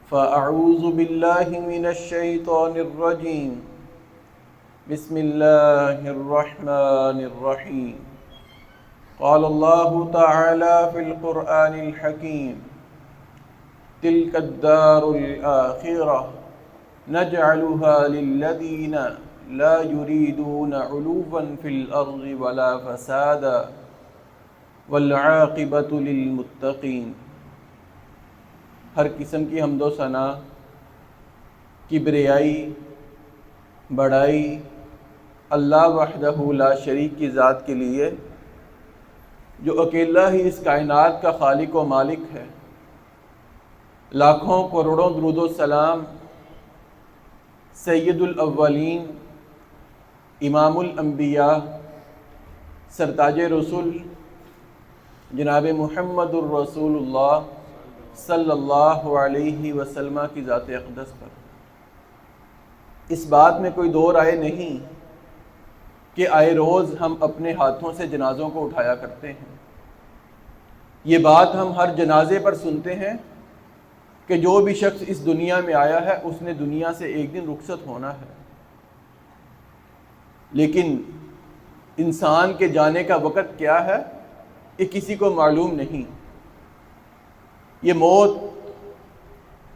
فأعوذ بالله من الشيطان الرجيم بسم الله الرحمن الرحيم قال الله تعالى في القرآن الحكيم تلك الدار الآخرة نجعلها للذين لا يريدون علوا في الأرض ولا فسادا والعاقبة للمتقين۔ ہر قسم کی حمد و ثنا، کبریائی، بڑائی اللہ وحدہ لا شریک کی ذات کے لیے، جو اکیلا ہی اس کائنات کا خالق و مالک ہے۔ لاکھوں کروڑوں درود و سلام سید الاولین، امام الانبیاء، سرتاج رسول جناب محمد الرسول اللہ صلی اللہ علیہ وسلم کی ذات اقدس پر۔ اس بات میں کوئی دو رائے نہیں کہ آئے روز ہم اپنے ہاتھوں سے جنازوں کو اٹھایا کرتے ہیں۔ یہ بات ہم ہر جنازے پر سنتے ہیں کہ جو بھی شخص اس دنیا میں آیا ہے اس نے دنیا سے ایک دن رخصت ہونا ہے، لیکن انسان کے جانے کا وقت کیا ہے یہ کسی کو معلوم نہیں۔ یہ موت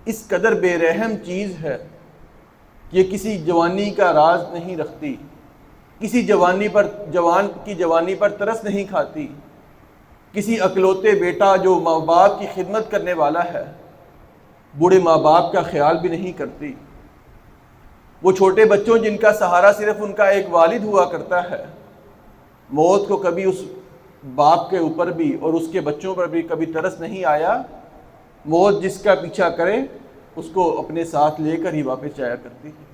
اس قدر بے رحم چیز ہے، یہ کسی جوانی کا راز نہیں رکھتی، کسی جوان کی جوانی پر ترس نہیں کھاتی، کسی اکلوتے بیٹا جو ماں باپ کی خدمت کرنے والا ہے بوڑھے ماں باپ کا خیال بھی نہیں کرتی۔ وہ چھوٹے بچوں جن کا سہارا صرف ان کا ایک والد ہوا کرتا ہے، موت کو کبھی اس باپ کے اوپر بھی اور اس کے بچوں پر بھی کبھی ترس نہیں آیا۔ موت جس کا پیچھا کرے اس کو اپنے ساتھ لے کر ہی واپس جایا کرتی ہے۔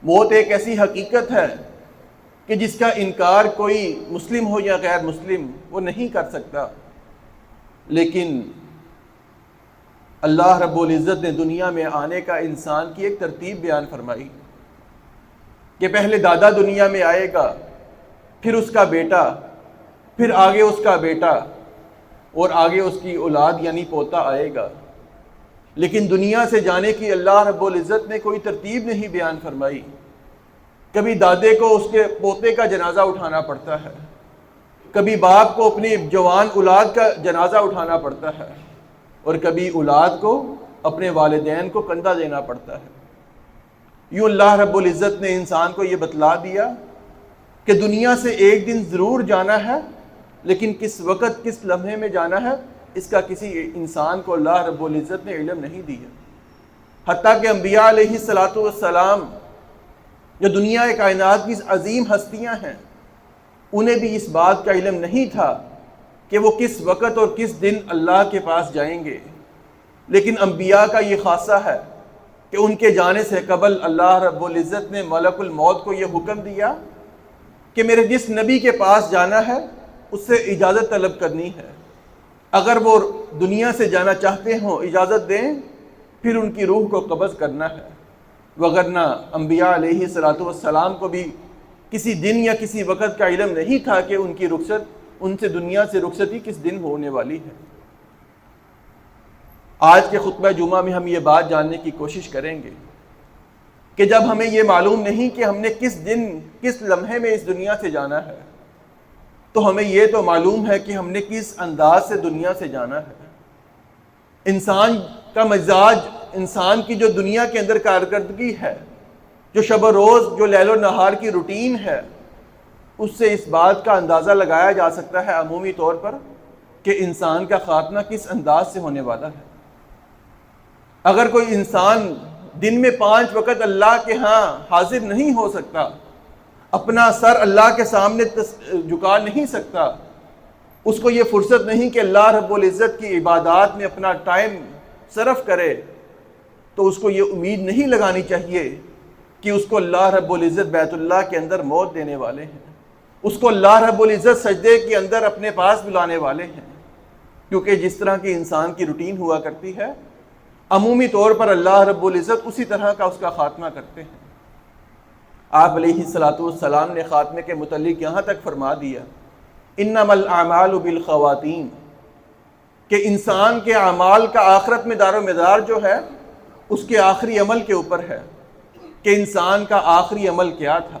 موت ایک ایسی حقیقت ہے کہ جس کا انکار کوئی مسلم ہو یا غیر مسلم وہ نہیں کر سکتا، لیکن اللہ رب العزت نے دنیا میں آنے کا انسان کی ایک ترتیب بیان فرمائی کہ پہلے دادا دنیا میں آئے گا، پھر اس کا بیٹا، پھر آگے اس کا بیٹا، اور آگے اس کی اولاد یعنی پوتا آئے گا۔ لیکن دنیا سے جانے کی اللہ رب العزت نے کوئی ترتیب نہیں بیان فرمائی۔ کبھی دادے کو اس کے پوتے کا جنازہ اٹھانا پڑتا ہے، کبھی باپ کو اپنی جوان اولاد کا جنازہ اٹھانا پڑتا ہے، اور کبھی اولاد کو اپنے والدین کو کندھا دینا پڑتا ہے۔ یوں اللہ رب العزت نے انسان کو یہ بتلا دیا کہ دنیا سے ایک دن ضرور جانا ہے، لیکن کس وقت کس لمحے میں جانا ہے اس کا کسی انسان کو اللہ رب العزت نے علم نہیں دیا۔ حتیٰ کہ انبیاء علیہ السلام جو دنیا کائنات کی عظیم ہستیاں ہیں انہیں بھی اس بات کا علم نہیں تھا کہ وہ کس وقت اور کس دن اللہ کے پاس جائیں گے۔ لیکن انبیاء کا یہ خاصہ ہے کہ ان کے جانے سے قبل اللہ رب العزت نے ملک الموت کو یہ حکم دیا کہ میرے جس نبی کے پاس جانا ہے اس سے اجازت طلب کرنی ہے، اگر وہ دنیا سے جانا چاہتے ہوں اجازت دیں، پھر ان کی روح کو قبض کرنا ہے۔ وگرنہ انبیاء علیہ السلام کو بھی کسی دن یا کسی وقت کا علم نہیں تھا کہ ان کی رخصت، ان سے دنیا سے رخصتی کس دن ہونے والی ہے۔ آج کے خطبہ جمعہ میں ہم یہ بات جاننے کی کوشش کریں گے کہ جب ہمیں یہ معلوم نہیں کہ ہم نے کس دن کس لمحے میں اس دنیا سے جانا ہے، تو ہمیں یہ تو معلوم ہے کہ ہم نے کس انداز سے دنیا سے جانا ہے۔ انسان کا مزاج، انسان کی جو دنیا کے اندر کارکردگی ہے، جو شب و روز، جو لیل و نہار کی روٹین ہے، اس سے اس بات کا اندازہ لگایا جا سکتا ہے عمومی طور پر کہ انسان کا خاتمہ کس انداز سے ہونے والا ہے۔ اگر کوئی انسان دن میں 5 وقت اللہ کے ہاں حاضر نہیں ہو سکتا، اپنا سر اللہ کے سامنے جھکا نہیں سکتا، اس کو یہ فرصت نہیں کہ اللہ رب العزت کی عبادات میں اپنا ٹائم صرف کرے، تو اس کو یہ امید نہیں لگانی چاہیے کہ اس کو اللہ رب العزت بیت اللہ کے اندر موت دینے والے ہیں، اس کو اللہ رب العزت سجدے کے اندر اپنے پاس بلانے والے ہیں، کیونکہ جس طرح کی انسان کی روٹین ہوا کرتی ہے عمومی طور پر اللہ رب العزت اسی طرح کا اس کا خاتمہ کرتے ہیں۔ آپ علیہ السلام نے خاتمے کے متعلق یہاں تک فرما دیا انما الاعمال بالخواتیم، کہ انسان کے اعمال کا آخرت میں دار و مدار جو ہے اس کے آخری عمل کے اوپر ہے کہ انسان کا آخری عمل کیا تھا۔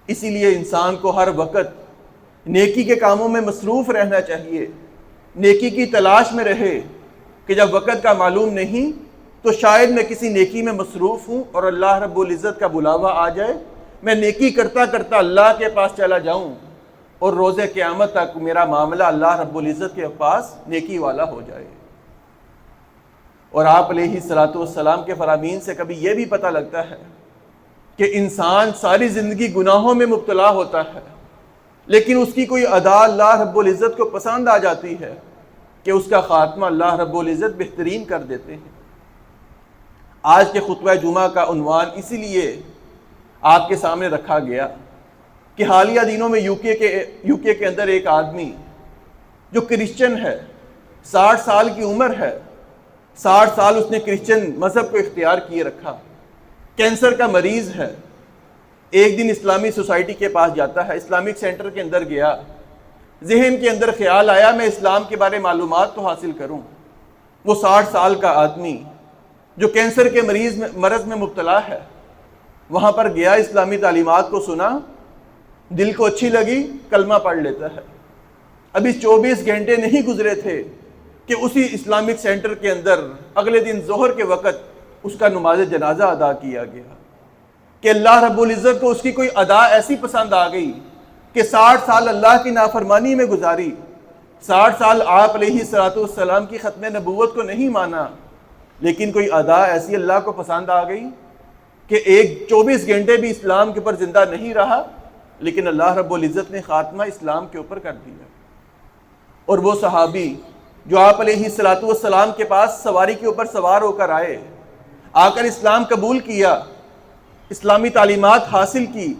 اسی لیے انسان کو ہر وقت نیکی کے کاموں میں مصروف رہنا چاہیے، نیکی کی تلاش میں رہے کہ جب وقت کا معلوم نہیں تو شاید میں کسی نیکی میں مصروف ہوں اور اللہ رب العزت کا بلاوا آ جائے، میں نیکی کرتا کرتا اللہ کے پاس چلا جاؤں اور روز قیامت تک میرا معاملہ اللہ رب العزت کے پاس نیکی والا ہو جائے۔ اور آپ علیہ الصلوۃ والسلام کے فرامین سے کبھی یہ بھی پتہ لگتا ہے کہ انسان ساری زندگی گناہوں میں مبتلا ہوتا ہے، لیکن اس کی کوئی ادا اللہ رب العزت کو پسند آ جاتی ہے کہ اس کا خاتمہ اللہ رب العزت بہترین کر دیتے ہیں۔ آج کے خطبہ جمعہ کا عنوان اسی لیے آپ کے سامنے رکھا گیا کہ حالیہ دنوں میں یو کے کے اندر ایک آدمی جو کرسچن ہے، 60 سال کی عمر ہے، 60 سال اس نے کرسچن مذہب کو اختیار کیے رکھا، کینسر کا مریض ہے۔ ایک دن اسلامی سوسائٹی کے پاس جاتا ہے، اسلامک سینٹر کے اندر گیا، ذہن کے اندر خیال آیا میں اسلام کے بارے معلومات تو حاصل کروں۔ وہ 60 سال کا آدمی جو کینسر کے مرض میں مبتلا ہے، وہاں پر گیا، اسلامی تعلیمات کو سنا، دل کو اچھی لگی، کلمہ پڑھ لیتا ہے۔ ابھی 24 گھنٹے نہیں گزرے تھے کہ اسی اسلامک سینٹر کے اندر اگلے دن ظہر کے وقت اس کا نماز جنازہ ادا کیا گیا کہ اللہ رب العزت کو اس کی کوئی ادا ایسی پسند آ گئی کہ 60 سال اللہ کی نافرمانی میں گزاری، 60 سال آپ علیہ الصلوۃ والسلام کی ختم نبوت کو نہیں مانا، لیکن کوئی ادا ایسی اللہ کو پسند آ گئی کہ 24 گھنٹے بھی اسلام کے اوپر زندہ نہیں رہا، لیکن اللہ رب العزت نے خاتمہ اسلام کے اوپر کر دیا۔ اور وہ صحابی جو آپ علیہ الصلوۃ والسلام کے پاس سواری کے اوپر سوار ہو کر آئے، آ کر اسلام قبول کیا، اسلامی تعلیمات حاصل کی،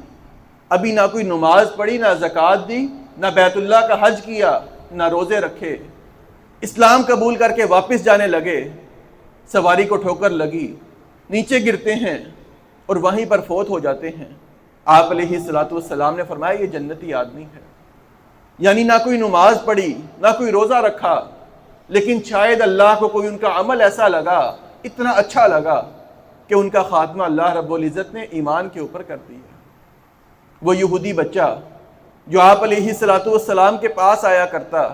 ابھی نہ کوئی نماز پڑھی، نہ زکوٰۃ دی، نہ بیت اللہ کا حج کیا، نہ روزے رکھے، اسلام قبول کر کے واپس جانے لگے، سواری کو ٹھوکر لگی، نیچے گرتے ہیں اور وہیں پر فوت ہو جاتے ہیں۔ آپ علیہ الصلوۃ والسلام نے فرمایا یہ جنتی آدمی ہے، یعنی نہ کوئی نماز پڑھی، نہ کوئی روزہ رکھا، لیکن شاید اللہ کو کوئی ان کا عمل ایسا لگا، اتنا اچھا لگا کہ ان کا خاتمہ اللہ رب العزت نے ایمان کے اوپر کر دیا۔ وہ یہودی بچہ جو آپ علیہ الصلوۃ والسلام کے پاس آیا کرتا،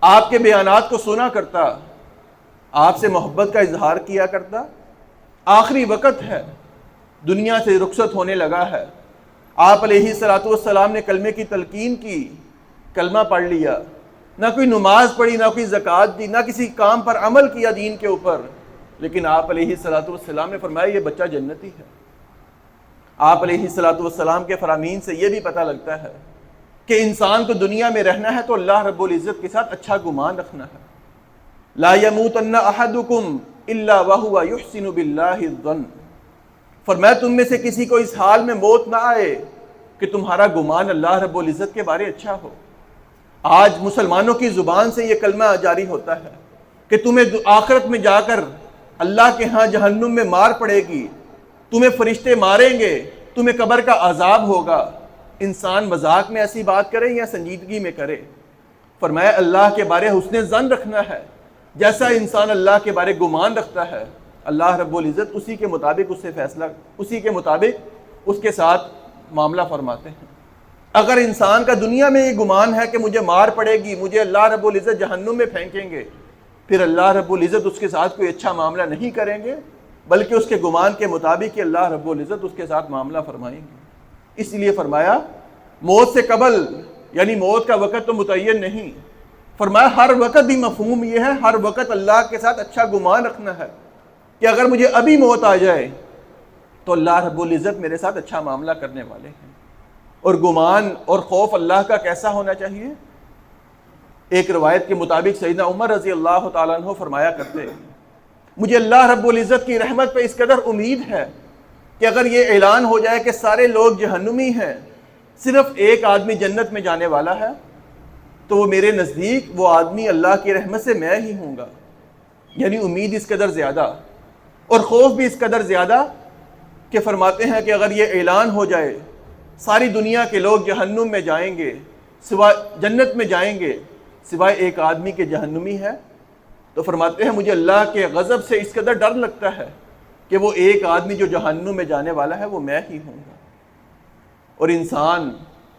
آپ کے بیانات کو سنا کرتا، آپ سے محبت کا اظہار کیا کرتا، آخری وقت ہے، دنیا سے رخصت ہونے لگا ہے، آپ علیہ الصلوۃ والسلام نے کلمے کی تلقین کی، کلمہ پڑھ لیا، نہ کوئی نماز پڑھی، نہ کوئی زکوٰۃ دی، نہ کسی کام پر عمل کیا دین کے اوپر، لیکن آپ علیہ الصلوۃ والسلام نے فرمایا یہ بچہ جنتی ہے۔ آپ علیہ الصلوۃ والسلام کے فرامین سے یہ بھی پتہ لگتا ہے کہ انسان کو دنیا میں رہنا ہے تو اللہ رب العزت کے ساتھ اچھا گمان رکھنا ہے۔ لا يموتن احدکم الا وهو يحسن باللہ الظن، فرمایا تم میں سے کسی کو اس حال میں موت نہ آئے کہ تمہارا گمان اللہ رب العزت کے بارے اچھا ہو۔ آج مسلمانوں کی زبان سے یہ کلمہ جاری ہوتا ہے کہ تمہیں آخرت میں جا کر اللہ کے ہاں جہنم میں مار پڑے گی، تمہیں فرشتے ماریں گے، تمہیں قبر کا عذاب ہوگا۔ انسان مذاق میں ایسی بات کرے یا سنجیدگی میں کرے؟ فرمایا اللہ کے بارے حسن ظن رکھنا ہے، جیسا انسان اللہ کے بارے گمان رکھتا ہے اللہ رب العزت اسی کے مطابق اس سے فیصلہ، اسی کے مطابق اس کے ساتھ معاملہ فرماتے ہیں۔ اگر انسان کا دنیا میں یہ گمان ہے کہ مجھے مار پڑے گی، مجھے اللہ رب العزت جہنم میں پھینکیں گے، پھر اللہ رب العزت اس کے ساتھ کوئی اچھا معاملہ نہیں کریں گے، بلکہ اس کے گمان کے مطابق ہی اللہ رب العزت اس کے ساتھ معاملہ فرمائیں گے۔ اس لیے فرمایا موت سے قبل، یعنی موت کا وقت تو متعین نہیں، فرمایا ہر وقت بھی مفہوم یہ ہے، ہر وقت اللہ کے ساتھ اچھا گمان رکھنا ہے کہ اگر مجھے ابھی موت آ جائے تو اللہ رب العزت میرے ساتھ اچھا معاملہ کرنے والے ہیں۔ اور گمان اور خوف اللہ کا کیسا ہونا چاہیے؟ ایک روایت کے مطابق سیدنا عمر رضی اللہ تعالیٰ عنہ فرمایا کرتے ہیں مجھے اللہ رب العزت کی رحمت پہ اس قدر امید ہے کہ اگر یہ اعلان ہو جائے کہ سارے لوگ جہنمی ہیں، صرف ایک آدمی جنت میں جانے والا ہے، تو وہ میرے نزدیک وہ آدمی اللہ کی رحمت سے میں ہی ہوں گا۔ یعنی امید اس قدر زیادہ اور خوف بھی اس قدر زیادہ کہ فرماتے ہیں کہ اگر یہ اعلان ہو جائے ساری دنیا کے لوگ جہنم میں جائیں گے، سوائے جنت میں جائیں گے، سوائے ایک آدمی کے جہنمی ہے، تو فرماتے ہیں مجھے اللہ کے غضب سے اس قدر ڈر لگتا ہے کہ وہ ایک آدمی جو جہنم میں جانے والا ہے وہ میں ہی ہوں گا۔ اور انسان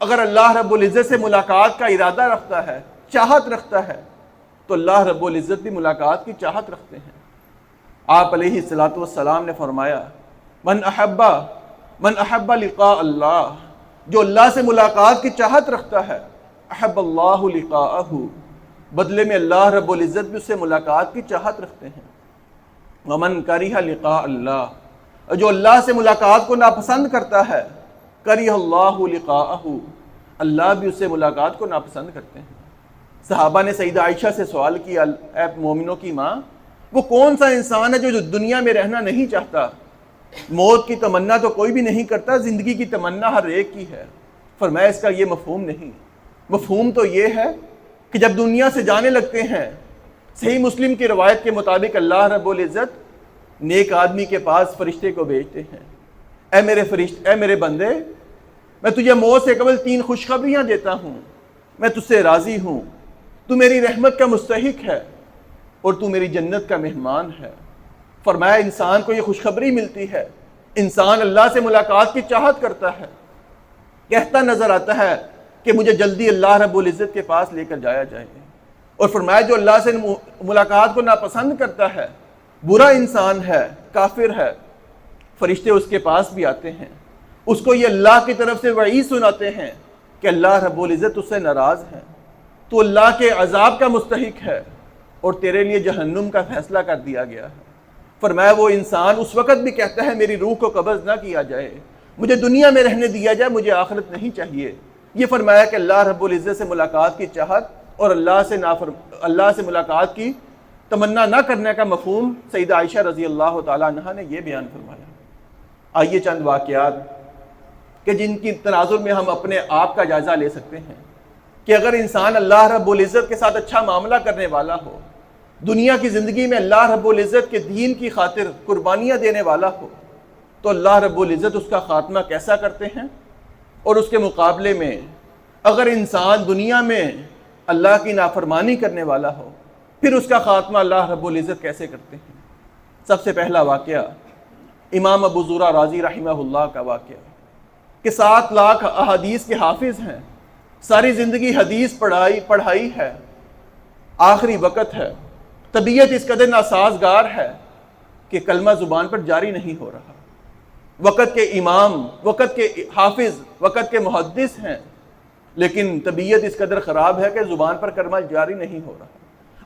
اگر اللہ رب العزت سے ملاقات کا ارادہ رکھتا ہے، چاہت رکھتا ہے، تو اللہ رب العزت بھی ملاقات کی چاہت رکھتے ہیں۔ آپ علیہ الصلوۃ والسلام نے فرمایا من احب لقاء اللہ، جو اللہ سے ملاقات کی چاہت رکھتا ہے، احب اللہ لقاءہ، بدلے میں اللہ رب العزت بھی اس سے ملاقات کی چاہت رکھتے ہیں۔ ومن کرہ لقاء اللہ، اور جو اللہ سے ملاقات کو ناپسند کرتا ہے، کرہ اللہ لقاءہ، اللہ بھی اس سے ملاقات کو ناپسند کرتے ہیں۔ صحابہ نے سیدہ عائشہ سے سوال کیا، اے مومنوں کی ماں، وہ کون سا انسان ہے جو دنیا میں رہنا نہیں چاہتا؟ موت کی تمنا تو کوئی بھی نہیں کرتا، زندگی کی تمنا ہر ایک کی ہے۔ فرمایا اس کا یہ مفہوم نہیں، مفہوم تو یہ ہے کہ جب دنیا سے جانے لگتے ہیں، صحیح مسلم کی روایت کے مطابق اللہ رب العزت نیک آدمی کے پاس فرشتے کو بھیجتے ہیں، اے میرے بندے، میں تجھے موت سے قبل 3 خوشخبریاں دیتا ہوں، میں تجھ سے راضی ہوں، تو میری رحمت کا مستحق ہے اور تو میری جنت کا مہمان ہے۔ فرمایا انسان کو یہ خوشخبری ملتی ہے، انسان اللہ سے ملاقات کی چاہت کرتا ہے، کہتا نظر آتا ہے کہ مجھے جلدی اللہ رب العزت کے پاس لے کر جایا جائے۔ اور فرمایا جو اللہ سے ملاقات کو ناپسند کرتا ہے، برا انسان ہے، کافر ہے، فرشتے اس کے پاس بھی آتے ہیں، اس کو یہ اللہ کی طرف سے وعید سناتے ہیں کہ اللہ رب العزت اس سے ناراض ہے، تو اللہ کے عذاب کا مستحق ہے اور تیرے لیے جہنم کا فیصلہ کر دیا گیا ہے۔ فرمایا وہ انسان اس وقت بھی کہتا ہے میری روح کو قبض نہ کیا جائے، مجھے دنیا میں رہنے دیا جائے، مجھے آخرت نہیں چاہیے۔ یہ فرمایا کہ اللہ رب العزت سے ملاقات کی چاہت اور اللہ سے ملاقات کی تمنا نہ کرنے کا مفہوم سیدہ عائشہ رضی اللہ تعالیٰ عنہا نے یہ بیان فرمایا۔ آئیے چند واقعات کہ جن کی تناظر میں ہم اپنے آپ کا جائزہ لے سکتے ہیں کہ اگر انسان اللہ رب العزت کے ساتھ اچھا معاملہ کرنے والا ہو، دنیا کی زندگی میں اللہ رب العزت کے دین کی خاطر قربانیاں دینے والا ہو، تو اللہ رب العزت اس کا خاتمہ کیسا کرتے ہیں، اور اس کے مقابلے میں اگر انسان دنیا میں اللہ کی نافرمانی کرنے والا ہو، پھر اس کا خاتمہ اللہ رب العزت کیسے کرتے ہیں۔ سب سے پہلا واقعہ امام ابو زرع رازی رحمہ اللہ کا واقعہ کہ 7 لاکھ احادیث کے حافظ ہیں، ساری زندگی حدیث پڑھائی ہے، آخری وقت ہے، طبیعت اس قدر ناسازگار ہے کہ کلمہ زبان پر جاری نہیں ہو رہا، وقت کے امام، وقت کے حافظ، وقت کے محدث ہیں، لیکن طبیعت اس قدر خراب ہے کہ زبان پر کلمہ جاری نہیں ہو رہا۔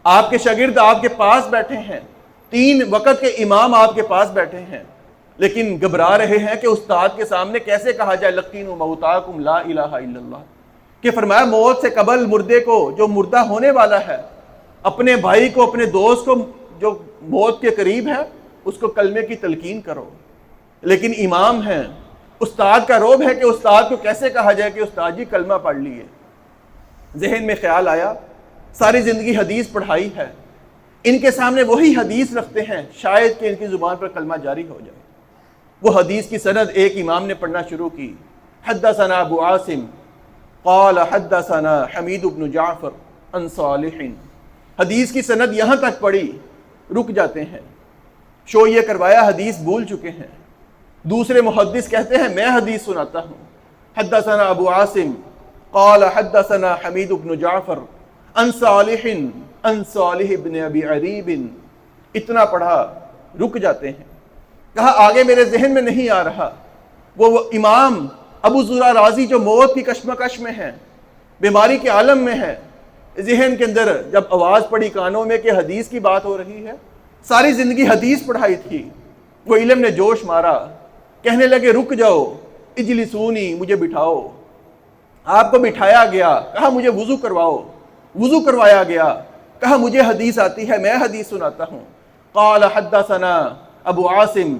آپ کے شاگرد آپ کے پاس بیٹھے ہیں، 3 وقت کے امام آپ کے پاس بیٹھے ہیں، لیکن گھبرا رہے ہیں کہ استاد کے سامنے کیسے کہا جائے لقینوا موتاکم لا الہ الا اللہ، کہ فرمایا موت سے قبل مردے کو، جو مردہ ہونے والا ہے، اپنے بھائی کو، اپنے دوست کو جو موت کے قریب ہے، اس کو کلمے کی تلقین کرو۔ لیکن امام ہیں، استاد کا روب ہے کہ استاد کو کیسے کہا جائے کہ استاد جی کلمہ پڑھ لیے۔ ذہن میں خیال آیا ساری زندگی حدیث پڑھائی ہے، ان کے سامنے وہی حدیث رکھتے ہیں، شاید کہ ان کی زبان پر کلمہ جاری ہو جائے۔ وہ حدیث کی سند ایک امام نے پڑھنا شروع کی، حدثنا ابو عاصم قال حدثنا حمید بن جعفر عن صالح۔ حدیث کی سند یہاں تک پڑھی، رک جاتے ہیں، شو یہ کروایا حدیث بھول چکے ہیں۔ دوسرے محدث کہتے ہیں میں حدیث سناتا ہوں، حدثنا ابو عاصم قال حدثنا حمید بن جعفر عن صالح بن ابی عریب۔ اتنا پڑھا، رک جاتے ہیں، کہا آگے میرے ذہن میں نہیں آ رہا۔ وہ امام ابو زرع رازی جو موت کی کشمکش میں ہیں، بیماری کے عالم میں ہیں، ذہن کے اندر جب آواز پڑی کانوں میں کہ حدیث کی بات ہو رہی ہے، ساری زندگی حدیث پڑھائی تھی، وہ علم نے جوش مارا، کہنے لگے رک جاؤ، اجلسونی، مجھے بٹھاؤ۔ آپ کو بٹھایا گیا، کہا مجھے وضو کرواؤ، وضو کروایا گیا، کہا مجھے حدیث آتی ہے، میں حدیث سناتا ہوں۔ قال حدثنا ابو عاصم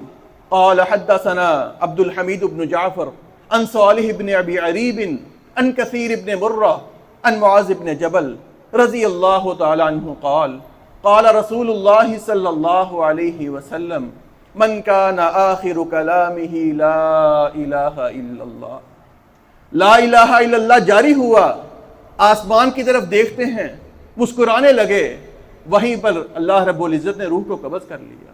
قال حدثنا عبد الحمید بن جعفر عن صالح بن ابی عریب عن کثیر بن مرہ عن معاذ بن جبل رضی اللہ تعالی عنہ قال قال رسول اللہ صلی اللہ علیہ وسلم من کان آخر کلامہ لا الہ الا اللہ۔ لا الہ الا اللہ جاری ہوا، آسمان کی طرف دیکھتے ہیں، مسکرانے لگے، وہیں پر اللہ رب العزت نے روح کو قبض کر لیا۔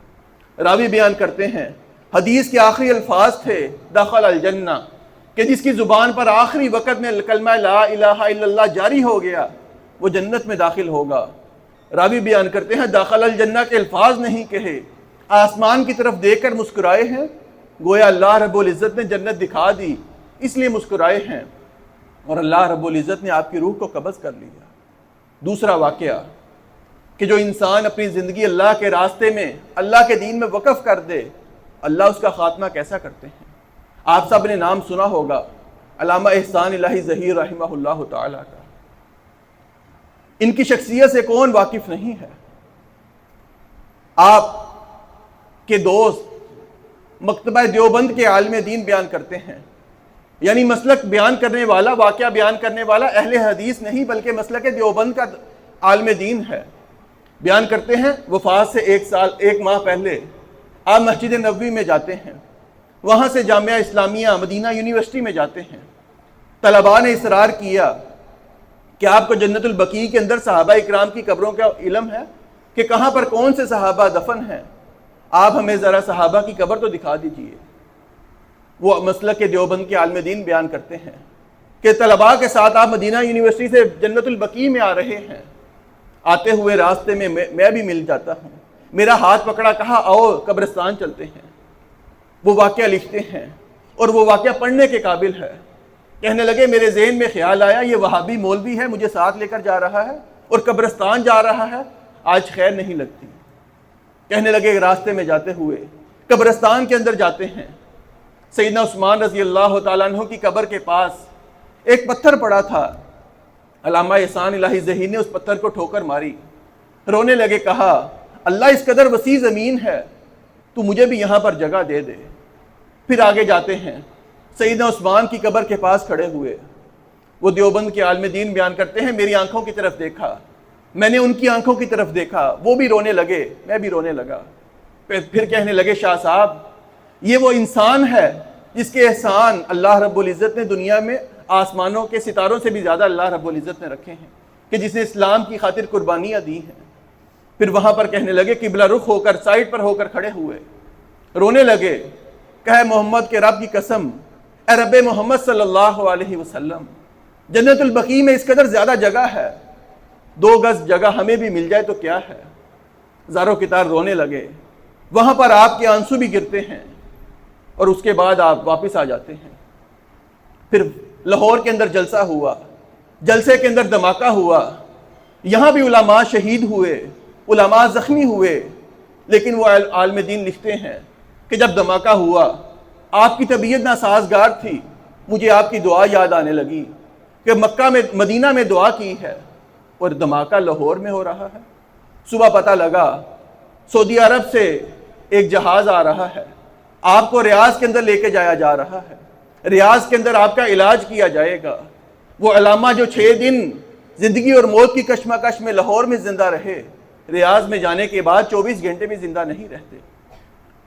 راوی بیان کرتے ہیں حدیث کے آخری الفاظ تھے دخل الجنہ، کہ جس کی زبان پر آخری وقت میں کلمہ لا الہ الا اللہ جاری ہو گیا وہ جنت میں داخل ہوگا۔ راوی بیان کرتے ہیں داخل الجنہ کے الفاظ نہیں کہے، آسمان کی طرف دیکھ کر مسکرائے ہیں، گویا اللہ رب العزت نے جنت دکھا دی اس لیے مسکرائے ہیں، اور اللہ رب العزت نے آپ کی روح کو قبض کر لیا۔ دوسرا واقعہ کہ جو انسان اپنی زندگی اللہ کے راستے میں اللہ کے دین میں وقف کر دے، اللہ اس کا خاتمہ کیسا کرتے ہیں۔ آپ سب نے نام سنا ہوگا علامہ احسان الہی ظہیر رحمہ اللہ تعالی کا۔ ان کی شخصیت سے کون واقف نہیں ہے؟ آپ کے دوست مکتبہ دیوبند کے عالم دین بیان کرتے ہیں، یعنی مسلک بیان کرنے والا، واقعہ بیان کرنے والا اہل حدیث نہیں بلکہ مسلک دیوبند کا عالم دین ہے۔ بیان کرتے ہیں وفات سے ایک ماہ پہلے آپ مسجد نبوی میں جاتے ہیں، وہاں سے جامعہ اسلامیہ مدینہ یونیورسٹی میں جاتے ہیں۔ طلباء نے اصرار کیا کہ آپ کو جنت البقیع کے اندر صحابہ اکرام کی قبروں کا علم ہے کہ کہاں پر کون سے صحابہ دفن ہیں، آپ ہمیں ذرا صحابہ کی قبر تو دکھا دیجئے۔ وہ مسلک کے دیوبند کے عالم دین بیان کرتے ہیں کہ طلباء کے ساتھ آپ مدینہ یونیورسٹی سے جنت البقیع میں آ رہے ہیں، آتے ہوئے راستے میں میں بھی مل جاتا ہوں، میرا ہاتھ پکڑا، کہا آؤ قبرستان چلتے ہیں۔ وہ واقعہ لکھتے ہیں اور وہ واقعہ پڑھنے کے قابل ہے۔ کہنے لگے میرے ذہن میں خیال آیا یہ وہابی مولوی ہے، مجھے ساتھ لے کر جا رہا ہے اور قبرستان جا رہا ہے، آج خیر نہیں لگتی۔ کہنے لگے راستے میں جاتے ہوئے قبرستان کے اندر جاتے ہیں، سیدنا عثمان رضی اللہ تعالیٰ عنہ کی قبر کے پاس ایک پتھر پڑا تھا، علامہ احسان الہی ظہیر نے اس پتھر کو ٹھوکر ماری، رونے لگے، کہا اللہ اس قدر وسیع زمین ہے تو مجھے بھی یہاں پر جگہ دے دے۔ پھر آگے جاتے ہیں، سیدنا عثمان کی قبر کے پاس کھڑے ہوئے، وہ دیوبند کے عالم دین بیان کرتے ہیں میری آنکھوں کی طرف دیکھا، میں نے ان کی آنکھوں کی طرف دیکھا، وہ بھی رونے لگے، میں بھی رونے لگا۔ پھر کہنے لگے شاہ صاحب یہ وہ انسان ہے جس کے احسان اللہ رب العزت نے دنیا میں آسمانوں کے ستاروں سے بھی زیادہ اللہ رب العزت نے رکھے ہیں، کہ جس نے اسلام کی خاطر قربانیاں دی ہیں۔ پھر وہاں پر کہنے لگے قبلہ رخ ہو کر سائڈ پر ہو کر کھڑے ہوئے، رونے لگے، کہے محمد کے رب کی قسم، اے رب محمد صلی اللہ علیہ وسلم، جنت البقیع میں اس قدر زیادہ جگہ ہے، 2 گز جگہ ہمیں بھی مل جائے تو کیا ہے۔ زاروں کی طرح رونے لگے، وہاں پر آپ کے آنسو بھی گرتے ہیں اور اس کے بعد آپ واپس آ جاتے ہیں۔ پھر لاہور کے اندر جلسہ ہوا، جلسے کے اندر دھماکہ ہوا، یہاں بھی علماء شہید ہوئے، علماء زخمی ہوئے، لیکن وہ عالم دین لکھتے ہیں کہ جب دھماکہ ہوا آپ کی طبیعت ناسازگار تھی، مجھے آپ کی دعا یاد آنے لگی کہ مکہ میں مدینہ میں دعا کی ہے اور دھماکہ لاہور میں ہو رہا ہے۔ صبح پتہ لگا سعودی عرب سے ایک جہاز آ رہا ہے، آپ کو ریاض کے اندر لے کے جایا جا رہا ہے، ریاض کے اندر آپ کا علاج کیا جائے گا۔ وہ علامہ جو 6 دن زندگی اور موت کی کشمکش میں لاہور میں زندہ رہے، ریاض میں جانے کے بعد 24 گھنٹے میں زندہ نہیں رہتے۔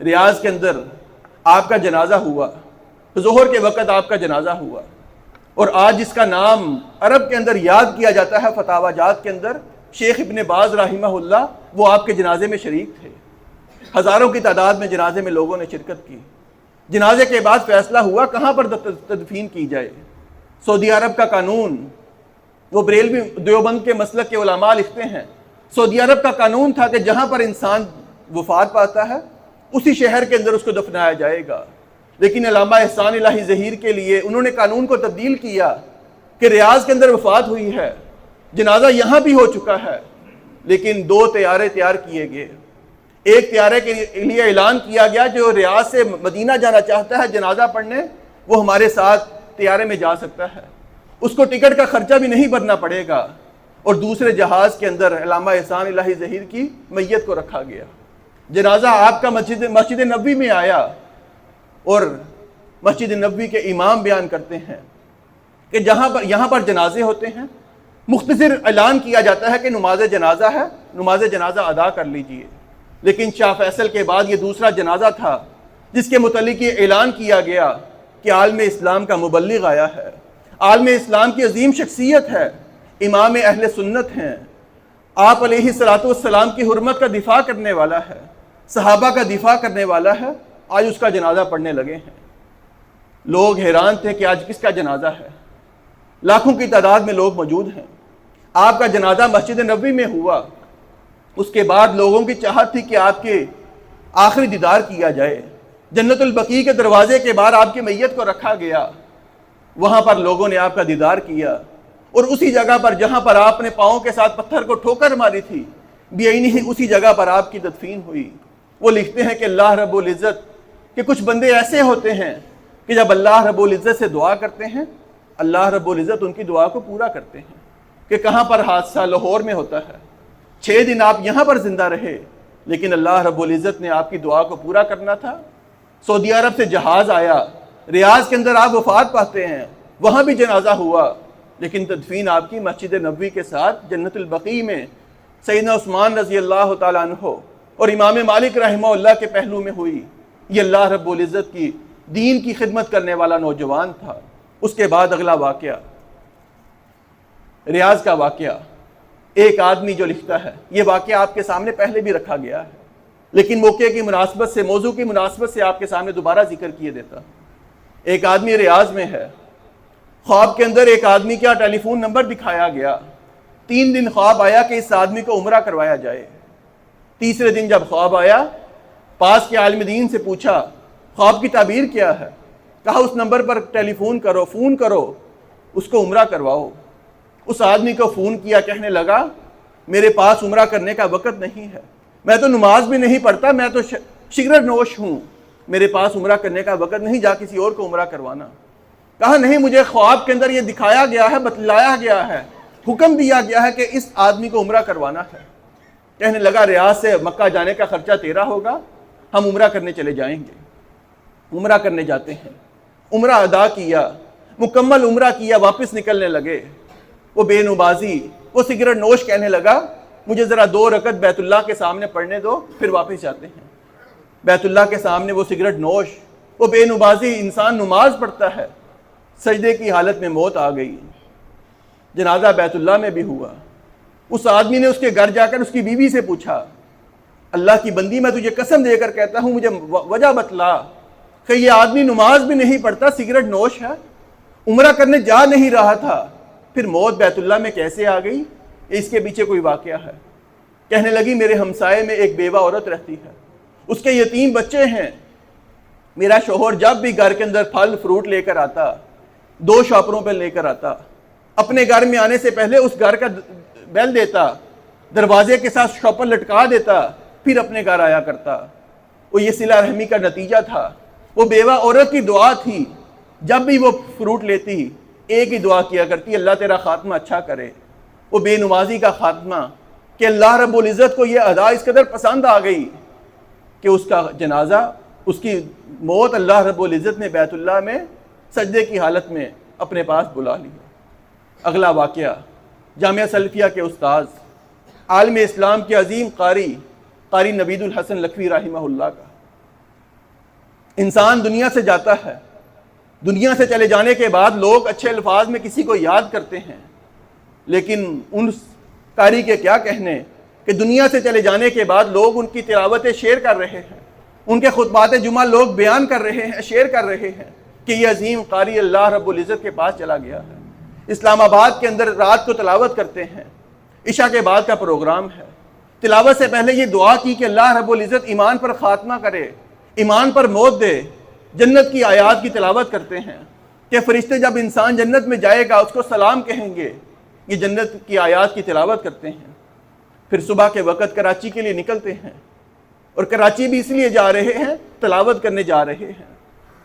ریاض کے اندر آپ کا جنازہ ہوا، ظہر کے وقت آپ کا جنازہ ہوا، اور آج جس کا نام عرب کے اندر یاد کیا جاتا ہے فتاوی جات کے اندر، شیخ ابن باز رحمہ اللہ، وہ آپ کے جنازے میں شریک تھے۔ ہزاروں کی تعداد میں جنازے میں لوگوں نے شرکت کی۔ جنازے کے بعد فیصلہ ہوا کہاں پر تدفین کی جائے۔ سعودی عرب کا قانون، وہ بریلوی دیوبند کے مسلک کے علماء لکھتے ہیں، سعودی عرب کا قانون تھا کہ جہاں پر انسان وفات پاتا ہے اسی شہر کے اندر اس کو دفنایا جائے گا، لیکن علامہ احسان الہی ظہیر کے لیے انہوں نے قانون کو تبدیل کیا کہ ریاض کے اندر وفات ہوئی ہے، جنازہ یہاں بھی ہو چکا ہے، لیکن 2 طیارے تیار کیے گئے۔ ایک طیارے کے لیے اعلان کیا گیا جو ریاض سے مدینہ جانا چاہتا ہے جنازہ پڑھنے، وہ ہمارے ساتھ طیارے میں جا سکتا ہے، اس کو ٹکٹ کا خرچہ بھی نہیں بھرنا پڑے گا۔ اور دوسرے جہاز کے اندر علامہ احسان الہی ظہیر کی میت کو رکھا گیا۔ جنازہ آپ کا مسجد نبوی میں آیا، اور مسجد نبوی کے امام بیان کرتے ہیں کہ یہاں پر جنازے ہوتے ہیں، مختصر اعلان کیا جاتا ہے کہ نماز جنازہ ہے، نماز جنازہ ادا کر لیجئے، لیکن شاہ فیصل کے بعد یہ دوسرا جنازہ تھا جس کے متعلق یہ اعلان کیا گیا کہ عالم اسلام کا مبلغ آیا ہے، عالم اسلام کی عظیم شخصیت ہے، امام اہل سنت ہیں، آپ علیہ الصلوۃ والسلام کی حرمت کا دفاع کرنے والا ہے، صحابہ کا دفاع کرنے والا ہے، آج اس کا جنازہ پڑھنے لگے ہیں۔ لوگ حیران تھے کہ آج کس کا جنازہ ہے، لاکھوں کی تعداد میں لوگ موجود ہیں۔ آپ کا جنازہ مسجد نبوی میں ہوا، اس کے بعد لوگوں کی چاہت تھی کہ آپ کے آخری دیدار کیا جائے۔ جنت البقیع کے دروازے کے باہر آپ کی میت کو رکھا گیا، وہاں پر لوگوں نے آپ کا دیدار کیا، اور اسی جگہ پر جہاں پر آپ نے پاؤں کے ساتھ پتھر کو ٹھوکر ماری تھی، بعینی اسی جگہ پر آپ کی تدفین ہوئی۔ وہ لکھتے ہیں کہ اللہ رب العزت کہ کچھ بندے ایسے ہوتے ہیں کہ جب اللہ رب العزت سے دعا کرتے ہیں، اللہ رب العزت ان کی دعا کو پورا کرتے ہیں۔ کہ کہاں پر حادثہ لاہور میں ہوتا ہے، 6 دن آپ یہاں پر زندہ رہے، لیکن اللہ رب العزت نے آپ کی دعا کو پورا کرنا تھا۔ سعودی عرب سے جہاز آیا، ریاض کے اندر آپ وفات پاتے ہیں، وہاں بھی جنازہ ہوا، لیکن تدفین آپ کی مسجد نبوی کے ساتھ جنت البقیع میں سیدنا عثمان رضی اللہ تعالیٰ عنہ اور امام مالک رحمہ اللہ کے پہلو میں ہوئی۔ یہ اللہ رب العزت کی دین کی خدمت کرنے والا نوجوان تھا۔ اس کے بعد اگلا واقعہ، ریاض کا واقعہ، ایک آدمی جو لکھتا ہے، یہ واقعہ آپ کے سامنے پہلے بھی رکھا گیا ہے، لیکن موقع کی مناسبت سے، موضوع کی مناسبت سے آپ کے سامنے دوبارہ ذکر کیے دیتا۔ ایک آدمی ریاض میں ہے، خواب کے اندر ایک آدمی کا ٹیلی فون نمبر دکھایا گیا، 3 دن خواب آیا کہ اس آدمی کو عمرہ کروایا جائے۔ تیسرے دن جب خواب آیا، پاس کے عالم دین سے پوچھا خواب کی تعبیر کیا ہے، کہا اس نمبر پر ٹیلی فون کرو، فون کرو، اس کو عمرہ کرواؤ۔ اس آدمی کو فون کیا، کہنے لگا میرے پاس عمرہ کرنے کا وقت نہیں ہے، میں تو نماز بھی نہیں پڑھتا، میں تو سگریٹ نوش ہوں، میرے پاس عمرہ کرنے کا وقت نہیں، جا کسی اور کو عمرہ کروانا۔ کہا نہیں، مجھے خواب کے اندر یہ دکھایا گیا ہے، بتلایا گیا ہے، حکم دیا گیا ہے کہ اس آدمی کو عمرہ کروانا ہے۔ کہنے لگا ریاض سے مکہ جانے کا خرچہ تیرا ہوگا، ہم عمرہ کرنے چلے جائیں گے۔ عمرہ کرنے جاتے ہیں، عمرہ ادا کیا، مکمل عمرہ کیا، واپس نکلنے لگے۔ وہ بے نمازی، وہ سگریٹ نوش کہنے لگا مجھے ذرا 2 رکعت بیت اللہ کے سامنے پڑھنے دو، پھر واپس جاتے ہیں۔ بیت اللہ کے سامنے وہ سگریٹ نوش، وہ بے نمازی انسان نماز پڑھتا ہے، سجدے کی حالت میں موت آ گئی۔ جنازہ بیت اللہ میں بھی ہوا۔ اس آدمی نے اس کے گھر جا کر اس کی بیوی سے پوچھا، اللہ کی بندی میں تجھے قسم دے کر کہتا ہوں مجھے وجہ بتلا کہ یہ آدمی نماز بھی نہیں پڑھتا، سگریٹ نوش ہے، عمرہ کرنے جا نہیں رہا تھا، پھر موت بیت اللہ میں کیسے آ گئی؟ اس کے پیچھے کوئی واقعہ ہے۔ کہنے لگی میرے ہمسائے میں ایک بیوہ عورت رہتی ہے، اس کے یتیم بچے ہیں، میرا شوہر جب بھی گھر کے اندر پھل فروٹ لے کر آتا، 2 شاپروں پہ لے کر آتا، اپنے گھر میں آنے سے پہلے اس گھر کا بیل دیتا، دروازے کے ساتھ شاپر لٹکا دیتا، پھر اپنے گھر آیا کرتا۔ وہ یہ صلہ رحمی کا نتیجہ تھا۔ وہ بیوہ عورت کی دعا تھی، جب بھی وہ فروٹ لیتی ایک ہی دعا کیا کرتی، اللہ تیرا خاتمہ اچھا کرے۔ وہ بے نمازی کا خاتمہ کہ اللہ رب العزت کو یہ ادا اس قدر پسند آ گئی کہ اس کا جنازہ، اس کی موت اللہ رب العزت نے بیت اللہ میں سجدے کی حالت میں اپنے پاس بلا لیا۔ اگلا واقعہ، جامعہ سلفیہ کے استاذ، عالم اسلام کے عظیم قاری نوید الحسن لکھوی رحمہ اللہ کا۔ انسان دنیا سے جاتا ہے، دنیا سے چلے جانے کے بعد لوگ اچھے الفاظ میں کسی کو یاد کرتے ہیں، لیکن ان قاری کے کیا کہنے کہ دنیا سے چلے جانے کے بعد لوگ ان کی تلاوتیں شیئر کر رہے ہیں، ان کے خطبات جمعہ لوگ بیان کر رہے ہیں، شیئر کر رہے ہیں کہ یہ عظیم قاری اللہ رب العزت کے پاس چلا گیا ہے۔ اسلام آباد کے اندر رات کو تلاوت کرتے ہیں، عشاء کے بعد کا پروگرام ہے۔ تلاوت سے پہلے یہ دعا کی کہ اللہ رب العزت ایمان پر خاتمہ کرے، ایمان پر موت دے۔ جنت کی آیات کی تلاوت کرتے ہیں کہ فرشتے جب انسان جنت میں جائے گا اس کو سلام کہیں گے، یہ جنت کی آیات کی تلاوت کرتے ہیں۔ پھر صبح کے وقت کراچی کے لیے نکلتے ہیں، اور کراچی بھی اس لیے جا رہے ہیں، تلاوت کرنے جا رہے ہیں،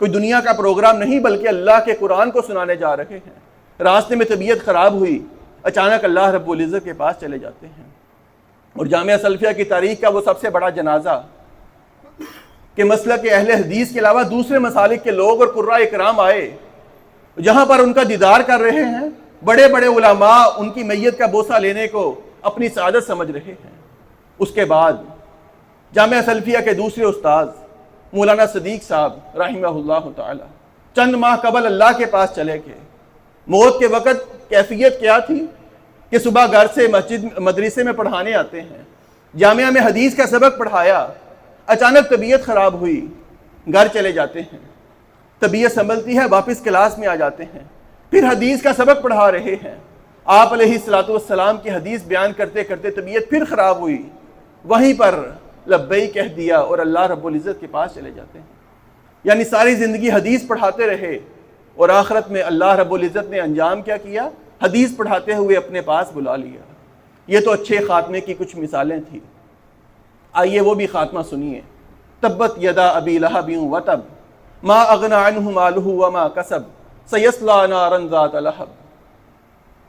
کوئی دنیا کا پروگرام نہیں بلکہ اللہ کے قرآن کو سنانے جا رہے ہیں۔ راستے میں طبیعت خراب ہوئی، اچانک اللہ رب العزت کے پاس چلے جاتے ہیں۔ اور جامعہ سلفیہ کی تاریخ کا وہ سب سے بڑا جنازہ کہ مسلک کے اہل حدیث کے علاوہ دوسرے مسالک کے لوگ اور قراء اکرام آئے، جہاں پر ان کا دیدار کر رہے ہیں، بڑے بڑے علماء ان کی میت کا بوسہ لینے کو اپنی سعادت سمجھ رہے ہیں۔ اس کے بعد جامعہ سلفیہ کے دوسرے استاذ مولانا صدیق صاحب رحمہ اللہ تعالی چند ماہ قبل اللہ کے پاس چلے گئے۔ موت کے وقت کیفیت کیا تھی؟ کہ صبح گھر سے مسجد مدرسے میں پڑھانے آتے ہیں، جامعہ میں حدیث کا سبق پڑھایا، اچانک طبیعت خراب ہوئی، گھر چلے جاتے ہیں، طبیعت سنبھلتی ہے، واپس کلاس میں آ جاتے ہیں، پھر حدیث کا سبق پڑھا رہے ہیں، آپ علیہ الصلوۃ والسلام کی حدیث بیان کرتے کرتے طبیعت پھر خراب ہوئی، وہیں پر لبیک کہہ دیا اور اللہ رب العزت کے پاس چلے جاتے ہیں۔ یعنی ساری زندگی حدیث پڑھاتے رہے اور آخرت میں اللہ رب العزت نے انجام کیا کیا؟ حدیث پڑھاتے ہوئے اپنے پاس بلا لیا۔ یہ تو اچھے خاتمے کی کچھ مثالیں تھیں، آئیے وہ بھی خاتمہ سنیے۔ تبت یدا ابی لہب وتب ما اغنی عنہ مالہ وما کسب سیصلی نارا ذات لہب،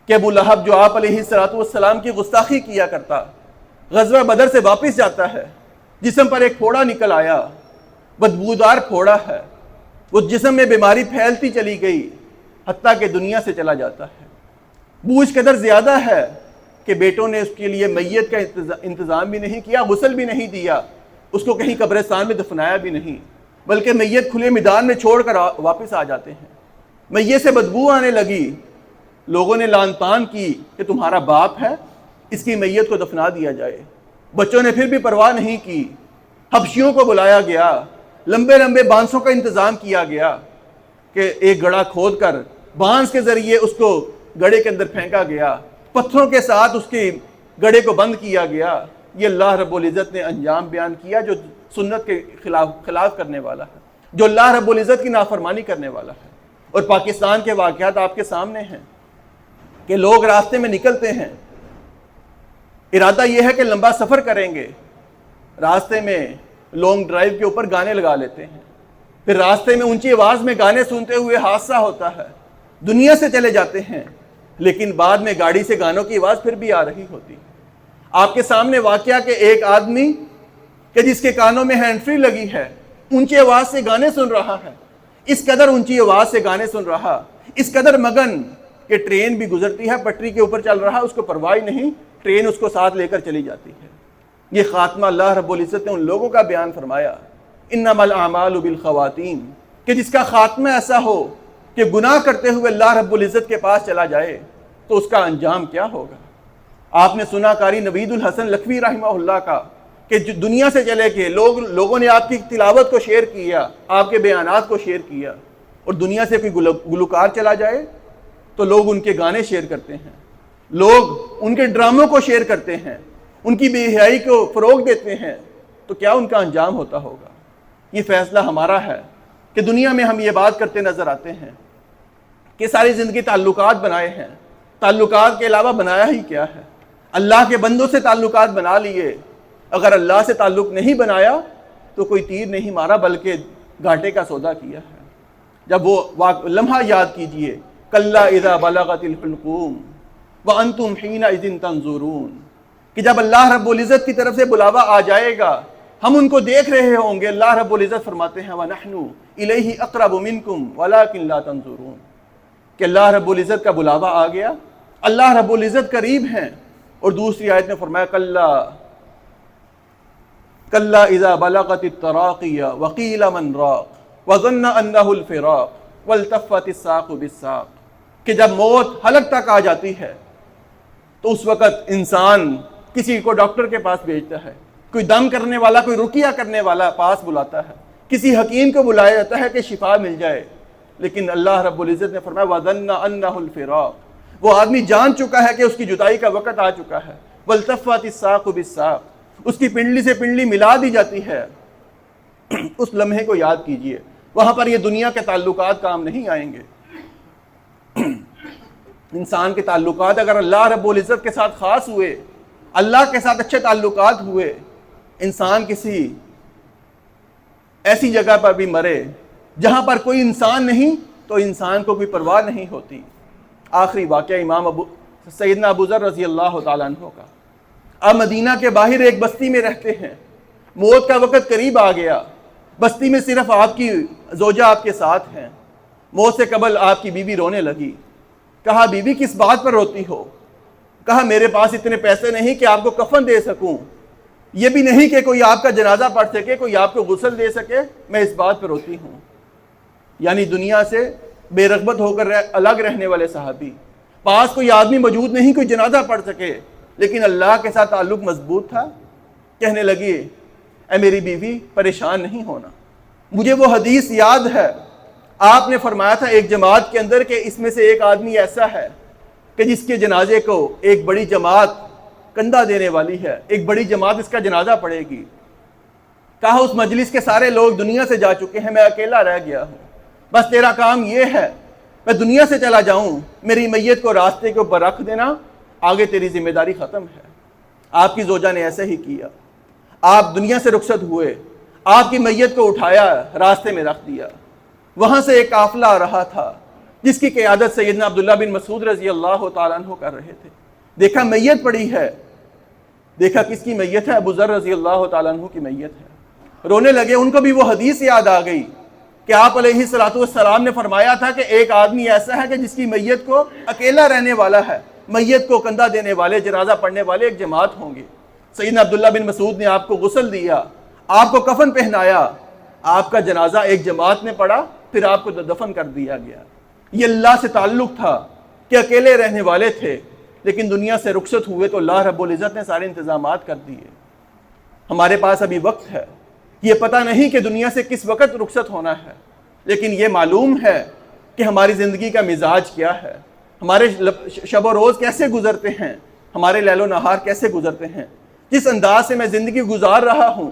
کہ ابو لہب جو آپ علیہ الصلوۃ والسلام کی گستاخی کیا کرتا، غزوہ بدر سے واپس جاتا ہے، جسم پر ایک پھوڑا نکل آیا، بدبودار پھوڑا ہے، وہ جسم میں بیماری پھیلتی چلی گئی حتیٰ کہ دنیا سے چلا جاتا ہے۔ بوجھ قدر زیادہ ہے کہ بیٹوں نے اس کے لیے میت کا انتظام بھی نہیں کیا، غسل بھی نہیں دیا، اس کو کہیں قبرستان میں دفنایا بھی نہیں، بلکہ میت کھلے میدان میں چھوڑ کر واپس آ جاتے ہیں۔ میت سے بدبو آنے لگی، لوگوں نے لعن طعن کی کہ تمہارا باپ ہے، اس کی میت کو دفنا دیا جائے۔ بچوں نے پھر بھی پرواہ نہیں کی، حبشیوں کو بلایا گیا، لمبے لمبے بانسوں کا انتظام کیا گیا کہ ایک گڑھا کھود کر بانس کے ذریعے اس کو گڑھے کے اندر پھینکا گیا، پتھروں کے ساتھ اس کے گڑھے کو بند کیا گیا۔ یہ اللہ رب العزت نے انجام بیان کیا جو سنت کے خلاف کرنے والا ہے، جو اللہ رب العزت کی نافرمانی کرنے والا ہے۔ اور پاکستان کے واقعات آپ کے سامنے ہیں کہ لوگ راستے میں نکلتے ہیں، ارادہ یہ ہے کہ لمبا سفر کریں گے، راستے میں لانگ ڈرائیو کے اوپر گانے لگا لیتے ہیں، پھر راستے میں اونچی آواز میں گانے سنتے ہوئے حادثہ ہوتا ہے، دنیا سے چلے جاتے ہیں، لیکن بعد میں گاڑی سے گانوں کی آواز پھر بھی آ رہی ہوتی۔ آپ کے سامنے واقعہ کہ ایک آدمی کہ جس کے کانوں میں ہینڈ فری لگی ہے، اونچی آواز سے گانے سن رہا ہے، اس قدر اونچی آواز سے گانے سن رہا، اس قدر مگن کہ ٹرین بھی گزرتی ہے، پٹری کے اوپر چل رہا، اس کو پرواہ نہیں، ٹرین اس کو ساتھ لے کر چلی جاتی ہے۔ یہ خاتمہ اللہ رب العزت نے ان لوگوں کا بیان فرمایا، انما الاعمال بالخواتیم، کہ جس کا خاتمہ ایسا ہو کہ گناہ کرتے ہوئے اللہ رب العزت کے پاس چلا جائے تو اس کا انجام کیا ہوگا۔ آپ نے سنا قاری نوید الحسن لکھوی رحمہ اللہ کا کہ جو دنیا سے چلے گئے، لوگوں نے آپ کی تلاوت کو شیئر کیا، آپ کے بیانات کو شیئر کیا، اور دنیا سے کوئی گلوکار چلا جائے تو لوگ ان کے گانے شیئر کرتے ہیں، لوگ ان کے ڈراموں کو شیئر کرتے ہیں، ان کی بے حیائی کو فروغ دیتے ہیں، تو کیا ان کا انجام ہوتا ہوگا۔ یہ فیصلہ ہمارا ہے کہ دنیا میں ہم یہ بات کرتے نظر آتے ہیں کہ ساری زندگی تعلقات بنائے ہیں، تعلقات کے علاوہ بنایا ہی کیا ہے؟ اللہ کے بندوں سے تعلقات بنا لیے، اگر اللہ سے تعلق نہیں بنایا تو کوئی تیر نہیں مارا بلکہ گھاٹے کا سودا کیا ہے۔ جب وہ لمحہ یاد کیجئے، کلا اذا بلغت الحلقوم وانتم حینئذ تنظرون، کہ جب اللہ رب العزت کی طرف سے بلاوا آ جائے گا، ہم ان کو دیکھ رہے ہوں گے۔ اللہ رب العزت فرماتے ہیں وَنَحْنُ إِلَيْهِ أَقْرَبُ مِنْكُمْ وَلَكِنْ لَا تَنظُرُونَ، کہ اللہ رب العزت کا بلاوا آ گیا، اللہ رب العزت قریب ہیں۔ اور دوسری آیت میں فرمایا کَلَّا إِذَا بَلَغَتِ التَّرَاقِيَ وَقِيلَ مَنْ رَاقٍ وَظَنَّ أَنَّهُ الْفِرَاقُ وَالْتَفَّتِ السَّاقُ بِالسَّاقِ، کہ جب موت حلق تک آ جاتی ہے تو اس وقت انسان کسی کو ڈاکٹر کے پاس بھیجتا ہے، کوئی دم کرنے والا، کوئی رقیہ کرنے والا پاس بلاتا ہے، کسی حکیم کو بلایا جاتا ہے کہ شفا مل جائے، لیکن اللہ رب العزت نے فرمایا وَظَنَّ أَنَّهُ الْفِرَاقُ، وہ آدمی جان چکا ہے کہ اس کی جدائی کا وقت آ چکا ہے۔ وَالْتَفَّتِ السَّاقُ بِالسَّاقِ، اس کی پنڈلی سے پنڈلی ملا دی جاتی ہے۔ اس لمحے کو یاد کیجئے، وہاں پر یہ دنیا کے تعلقات کام نہیں آئیں گے۔ انسان کے تعلقات اگر اللہ رب العزت کے ساتھ خاص ہوئے، اللہ کے ساتھ اچھے تعلقات ہوئے، انسان کسی ایسی جگہ پر بھی مرے جہاں پر کوئی انسان نہیں تو انسان کو کوئی پرواہ نہیں ہوتی۔ آخری واقعہ امام سیدنا ابو ذر رضی اللہ تعالیٰ عنہ کا۔ آپ مدینہ کے باہر ایک بستی میں رہتے ہیں، موت کا وقت قریب آ گیا، بستی میں صرف آپ کی زوجہ آپ کے ساتھ ہیں۔ موت سے قبل آپ کی بیوی رونے لگی، کہا بیوی کس بات پر روتی ہو؟ کہا میرے پاس اتنے پیسے نہیں کہ آپ کو کفن دے سکوں، یہ بھی نہیں کہ کوئی آپ کا جنازہ پڑھ سکے، کوئی آپ کو غسل دے سکے، میں اس بات پر روتی ہوں۔ یعنی دنیا سے بے رغبت ہو کر الگ رہنے والے صحابی، پاس کوئی آدمی موجود نہیں کوئی جنازہ پڑھ سکے، لیکن اللہ کے ساتھ تعلق مضبوط تھا۔ کہنے لگی اے میری بیوی پریشان نہیں ہونا، مجھے وہ حدیث یاد ہے، آپ نے فرمایا تھا ایک جماعت کے اندر کہ اس میں سے ایک آدمی ایسا ہے کہ جس کے جنازے کو ایک بڑی جماعت کندھا دینے والی ہے، ایک بڑی جماعت اس کا جنازہ پڑھے گی۔ کہا اس مجلس کے سارے لوگ دنیا سے جا چکے ہیں، میں اکیلا رہ گیا ہوں، بس تیرا کام یہ ہے میں دنیا سے چلا جاؤں، میری میت کو راستے کے اوپر رکھ دینا، آگے تیری ذمہ داری ختم ہے۔ آپ کی زوجہ نے ایسے ہی کیا، آپ دنیا سے رخصت ہوئے، آپ کی میت کو اٹھایا، راستے میں رکھ دیا۔ وہاں سے ایک قافلہ آ رہا تھا جس کی قیادت سیدنا عبداللہ بن مسعود رضی اللہ تعالیٰ عنہ کر رہے تھے۔ دیکھا میت پڑی ہے، دیکھا کس کی میت ہے؟ ابو ذر رضی اللہ تعالیٰ عنہ کی میت ہے۔ رونے لگے، ان کو بھی وہ حدیث یاد آ گئی کہ آپ علیہ السلام نے فرمایا تھا کہ ایک آدمی ایسا ہے کہ جس کی میت کو اکیلا رہنے والا ہے، میت کو کندھا دینے والے، جنازہ پڑھنے والے ایک جماعت ہوں گے۔ سیدنا عبداللہ بن مسعود نے آپ کو غسل دیا، آپ کو کفن پہنایا، آپ کا جنازہ ایک جماعت نے پڑھا، پھر آپ کو دفن کر دیا گیا۔ یہ اللہ سے تعلق تھا کہ اکیلے رہنے والے تھے، لیکن دنیا سے رخصت ہوئے تو اللہ رب العزت نے سارے انتظامات کر دیے۔ ہمارے پاس ابھی وقت ہے، یہ پتہ نہیں کہ دنیا سے کس وقت رخصت ہونا ہے، لیکن یہ معلوم ہے کہ ہماری زندگی کا مزاج کیا ہے، ہمارے شب و روز کیسے گزرتے ہیں، ہمارے لیل و نہار کیسے گزرتے ہیں۔ جس انداز سے میں زندگی گزار رہا ہوں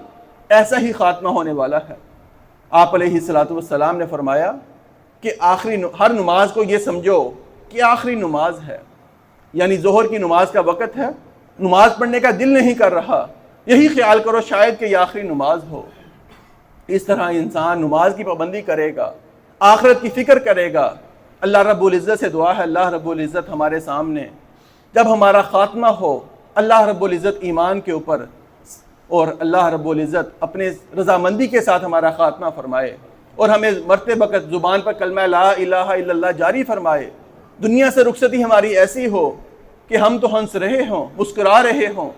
ایسا ہی خاتمہ ہونے والا ہے۔ آپ علیہ السلام نے فرمایا کہ ہر نماز کو یہ سمجھو کہ آخری نماز ہے، یعنی ظہر کی نماز کا وقت ہے، نماز پڑھنے کا دل نہیں کر رہا، یہی خیال کرو شاید کہ یہ آخری نماز ہو۔ اس طرح انسان نماز کی پابندی کرے گا، آخرت کی فکر کرے گا۔ اللہ رب العزت سے دعا ہے اللہ رب العزت ہمارے سامنے جب ہمارا خاتمہ ہو، اللہ رب العزت ایمان کے اوپر اور اللہ رب العزت اپنے رضامندی کے ساتھ ہمارا خاتمہ فرمائے، اور ہمیں مرتے وقت زبان پر کلمہ لا الہ الا اللہ جاری فرمائے۔ دنیا سے رخصتی ہماری ایسی ہو کہ ہم تو ہنس رہے ہوں، مسکرا رہے ہوں،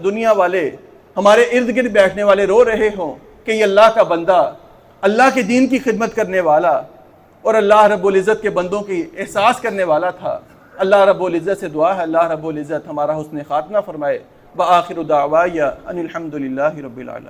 دنیا والے ہمارے ارد گرد بیٹھنے والے رو رہے ہوں کہ یہ اللہ کا بندہ، اللہ کے دین کی خدمت کرنے والا اور اللہ رب العزت کے بندوں کی احساس کرنے والا تھا۔ اللہ رب العزت سے دعا ہے اللہ رب العزت ہمارا حسن خاتمہ فرمائے۔ وآخر دعوایا ان الحمد للہ رب العالمین۔